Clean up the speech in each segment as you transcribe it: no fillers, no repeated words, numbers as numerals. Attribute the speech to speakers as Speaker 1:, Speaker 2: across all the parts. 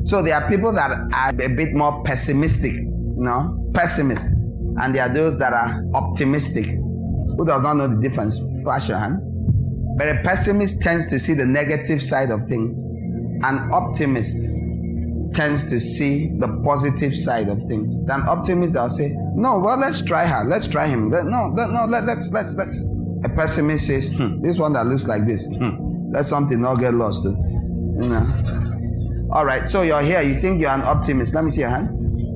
Speaker 1: So there are people that are a bit more pessimistic, pessimist. And there are those that are optimistic. Who does not know the difference? Flash your hand. But a pessimist tends to see the negative side of things. An optimist tends to see the positive side of things. An optimist, I'll say, no, well, let's try her. Let's try him. Let's. A pessimist says, this one that looks like this. Let something not get lost. All right, so you're here. You think you're an optimist. Let me see your hand.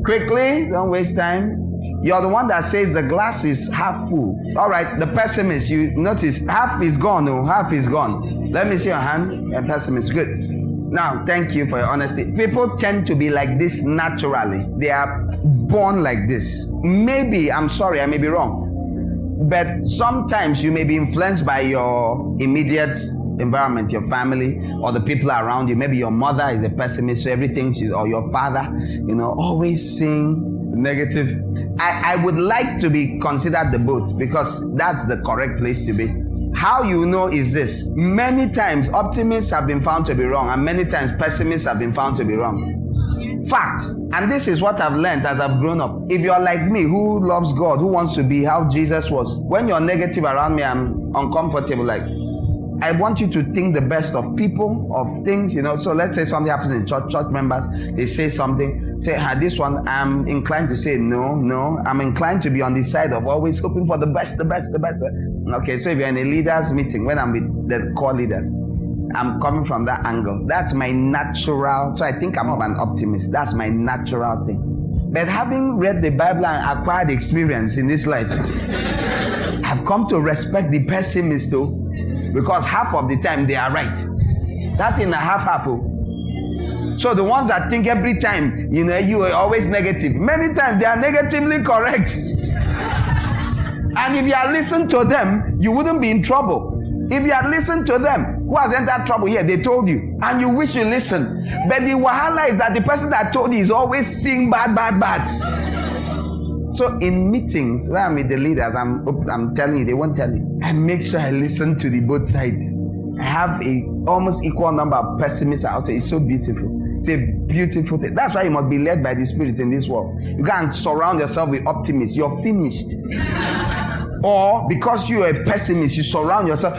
Speaker 1: Quickly, don't waste time. You're the one that says the glass is half full. All right, the pessimist, you notice half is gone. No, half is gone. Let me see your hand. A pessimist. Good. Now, thank you for your honesty. People tend to be like this naturally. They are born like this. Maybe, I'm sorry, I may be wrong. But sometimes you may be influenced by your immediate environment, your family, or the people around you. Maybe your mother is a pessimist, so everything or your father, always saying negative. I would like to be considered the both, because that's the correct place to be. How you know is this: many times optimists have been found to be wrong, and many times pessimists have been found to be wrong. Fact. And this is what I've learned as I've grown up. If you're like me, who loves God, who wants to be how Jesus was, when you're negative around me, I'm uncomfortable. Like, I want you to think the best of people, of things, So let's say something happens in church members, they say something, say, this one, I'm inclined to say no. I'm inclined to be on the side of always hoping for the best. Okay, so if you're in a leaders meeting, when I'm with the core leaders, I'm coming from that angle. That's my natural, so I think I'm more of an optimist. That's my natural thing. But having read the Bible and acquired experience in this life, I've come to respect the pessimist too. Because half of the time they are right. That in a half. So the ones that think every time, you are always negative. Many times they are negatively correct. And if you had listened to them, you wouldn't be in trouble. If you had listened to them, who has entered trouble here? They told you. And you wish you listened. But the wahala is that the person that told you is always seeing bad. So in meetings, where I'm with the leaders, I'm telling you, they won't tell you. I make sure I listen to the both sides. I have a almost equal number of pessimists out there. It's so beautiful. It's a beautiful thing. That's why you must be led by the Spirit in this world. You can't surround yourself with optimists. You're finished. Or because you're a pessimist, you surround yourself.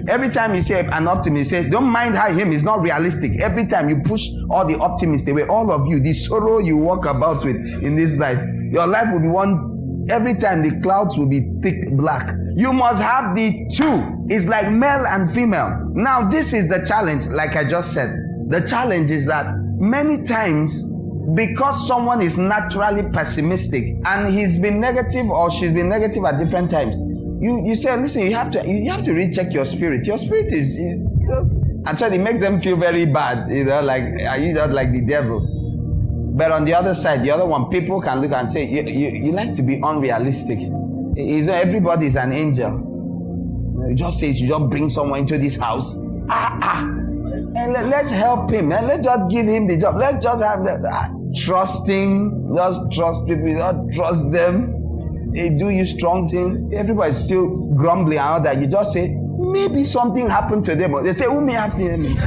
Speaker 1: Every time you say an optimist, you say, don't mind him. It's not realistic. Every time you push all the optimists away, all of you, the sorrow you walk about with in this life, your life will be one. Every time the clouds will be thick black. You must have the two. It's like male and female. Now, this is the challenge, like I just said. The challenge is that many times, because someone is naturally pessimistic and he's been negative or she's been negative at different times, you say, listen, you have to recheck your spirit. Your spirit is, actually, it makes them feel very bad, like, are you just like the devil? But on the other side, the other one, people can look and say, you like to be unrealistic. Everybody is an angel. You just say, you just bring someone into this house. And let's help him. And let's just give him the job. Let's just have trusting. Just trust people. Don't trust them. They do you strong thing. Everybody's still grumbling and all that. You just say, maybe something happened to them. They say, who may have seen?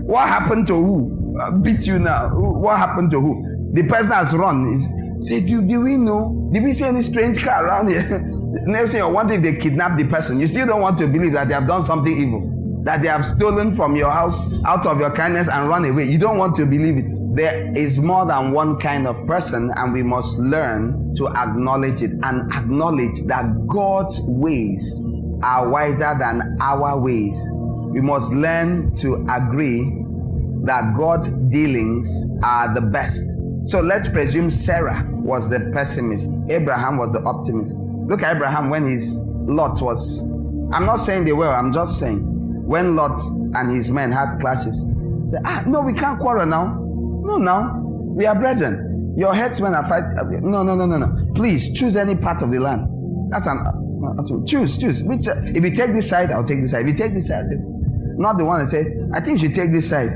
Speaker 1: What happened to who? Beat you now. What happened to who? The person has run. Say, do we know? Did we see any strange car around here? Next thing you wonder if they kidnapped the person. You still don't want to believe that they have done something evil, that they have stolen from your house out of your kindness and run away. You don't want to believe it. There is more than one kind of person, and we must learn to acknowledge it and acknowledge that God's ways are wiser than our ways. We must learn to agree that God's dealings are the best. So let's presume Sarah was the pessimist. Abraham was the optimist. Look at Abraham when his Lot was, I'm not saying they were, I'm just saying, when Lot and his men had clashes, say, no, we can't quarrel now. No, we are brethren. Your headsmen are fighting. No. Please choose any part of the land. That's choose. Which, if you take this side, I'll take this side. If you take this side, it's not the one that say, I think you should take this side.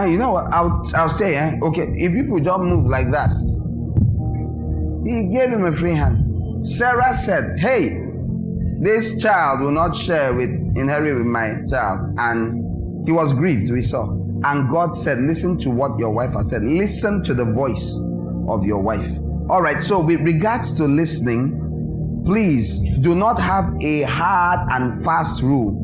Speaker 1: You know what? I'll say, okay, if people don't move like that. He gave him a free hand. Sarah said, hey, this child will not inherit with my child. And He was grieved, we saw. And God said, listen to what your wife has said. Listen to the voice of your wife. All right, so with regards to listening, please do not have a hard and fast rule